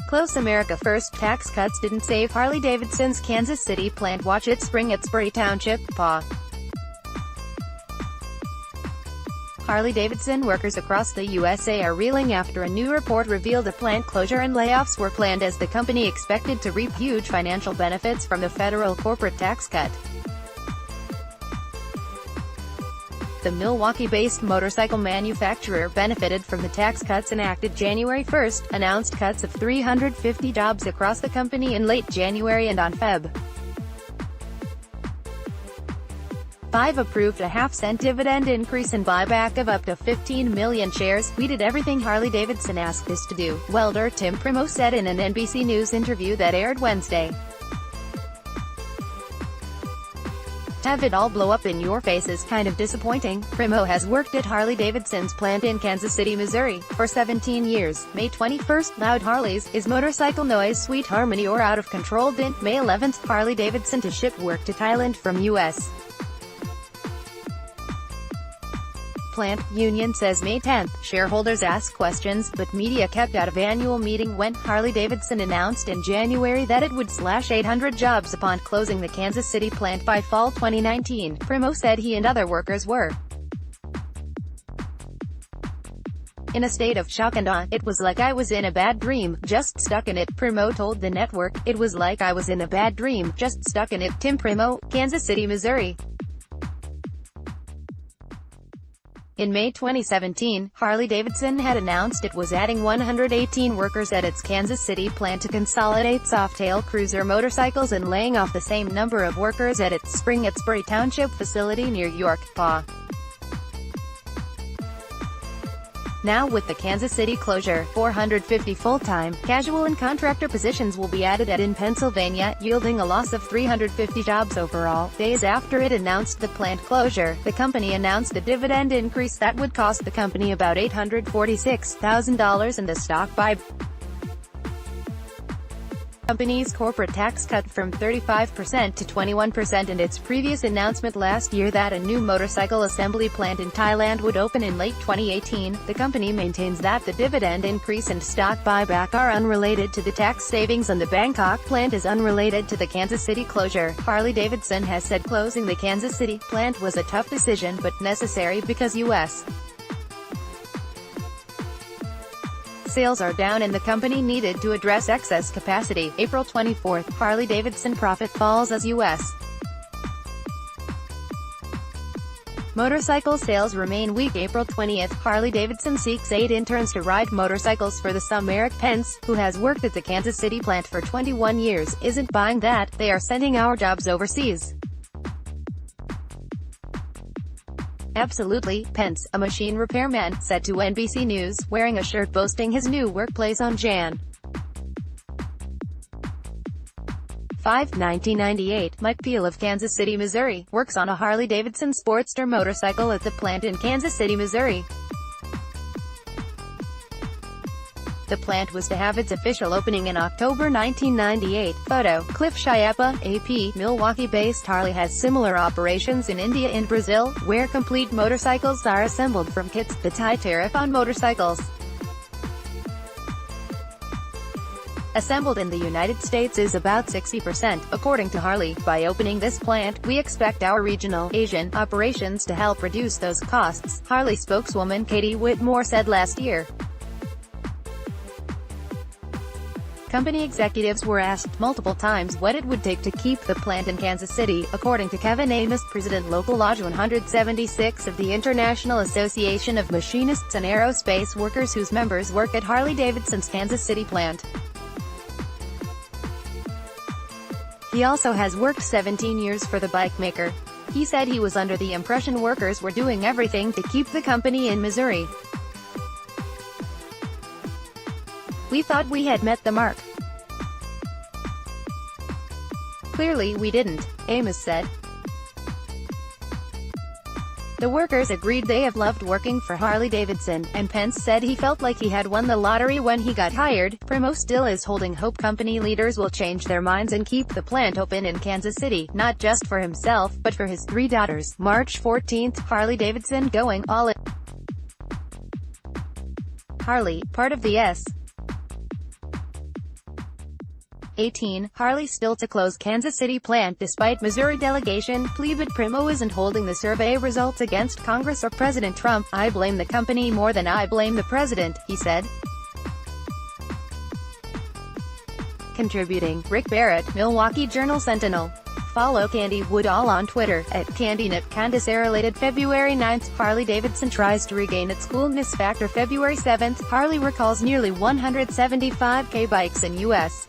Close. America First tax cuts didn't save Harley-Davidson's Kansas City plant. WochitSPRINGETTSBURY Township, PA. Harley-Davidson workers across the USA are reeling after a new report revealed a plant closure and layoffs were planned as the company expected to reap huge financial benefits from the federal corporate tax cut. The Milwaukee-based motorcycle manufacturer benefited from the tax cuts enacted January 1, announced cuts of 350 jobs across the company in late January and on Feb. 5 approved a half-cent dividend increase and buyback of up to 15 million shares. "We did everything Harley-Davidson asked us to do," welder Tim Primo said in an NBC News interview that aired Wednesday. "To have it all blow up in your face is kind of disappointing." Primo has worked at Harley-Davidson's plant in Kansas City, Missouri, for 17 years. May 21, Loud Harleys, Is Motorcycle Noise Sweet Harmony or Out of Control? Didn't May 11, Harley-Davidson to ship work to Thailand from U.S. plant. Union says May 10. Shareholders ask questions, but media kept out of annual meeting when Harley-Davidson announced in January that it would slash 800 jobs upon closing the Kansas City plant by fall 2019. Primo said he and other workers were in a state of shock and awe. "It was like I was in a bad dream, just stuck in it," Primo told the network. "It was like I was in a bad dream, just stuck in it." Tim Primo, Kansas City, Missouri. In May 2017, Harley-Davidson had announced it was adding 118 workers at its Kansas City plant to consolidate Softail cruiser motorcycles and laying off the same number of workers at its Springettsbury Township facility near York, PA. Now with the Kansas City closure, 450 full-time, casual and contractor positions will be added in Pennsylvania, yielding a loss of 350 jobs overall. Days after it announced the plant closure, the company announced a dividend increase that would cost the company about $846,000 in the stock buyback. Company's corporate tax cut from 35% to 21% and its previous announcement last year that a new motorcycle assembly plant in Thailand would open in late 2018. The company maintains that the dividend increase and stock buyback are unrelated to the tax savings and the Bangkok plant is unrelated to the Kansas City closure. Harley-Davidson has said closing the Kansas City plant was a tough decision but necessary because U.S. sales are down and the company needed to address excess capacity. April 24, Harley-Davidson profit falls as U.S. motorcycle sales remain weak. April 20, Harley-Davidson seeks 8 interns to ride motorcycles for the summer. Eric Pence, who has worked at the Kansas City plant for 21 years, isn't buying that. "They are sending our jobs overseas." "Absolutely," Pence, a machine repairman, said to NBC News, wearing a shirt boasting his new workplace on Jan. 5, 1998, Mike Peel of Kansas City, Missouri, works on a Harley-Davidson Sportster motorcycle at the plant in Kansas City, Missouri. The plant was to have its official opening in October 1998. Photo, Cliff Schiappa, AP. Milwaukee-based Harley has similar operations in India and Brazil, where complete motorcycles are assembled from kits. The Thai tariff on motorcycles assembled in the United States is about 60%, according to Harley. "By opening this plant, we expect our regional, Asian, operations to help reduce those costs," Harley spokeswoman Katie Whitmore said last year. Company executives were asked multiple times what it would take to keep the plant in Kansas City, according to Kevin Amos, President Local Lodge 176 of the International Association of Machinists and Aerospace Workers whose members work at Harley-Davidson's Kansas City plant. He also has worked 17 years for the bike maker. He said he was under the impression workers were doing everything to keep the company in Missouri. "We thought we had met the mark. Clearly we didn't," Amos said. The workers agreed they have loved working for Harley-Davidson, and Pence said he felt like he had won the lottery when he got hired. Primo still is holding hope company leaders will change their minds and keep the plant open in Kansas City, not just for himself, but for his 3 daughters. March 14, Harley-Davidson going all in. Harley, part of the S. 18, Harley still to close Kansas City plant despite Missouri delegation. Plead Primo isn't holding the survey results against Congress or President Trump. "I blame the company more than I blame the president," he said. Contributing, Rick Barrett, Milwaukee Journal-Sentinel. Follow Candy Woodall on Twitter, @CandyNip. Candace related February 9th, Harley-Davidson tries to regain its coolness factor. February 7th, Harley recalls nearly 175K bikes in U.S.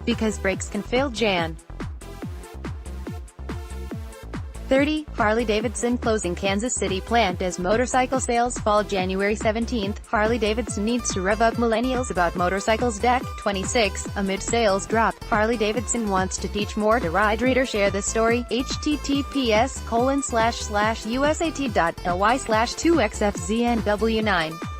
because brakes can fail. Jan. 30, Harley-Davidson closing Kansas City plant as motorcycle sales fall. January 17th, Harley-Davidson needs to rev up millennials about motorcycles. Deck. 26, amid sales drop, Harley-Davidson wants to teach more to ride. Reader share this story, https://usat.ly/2xfznw9.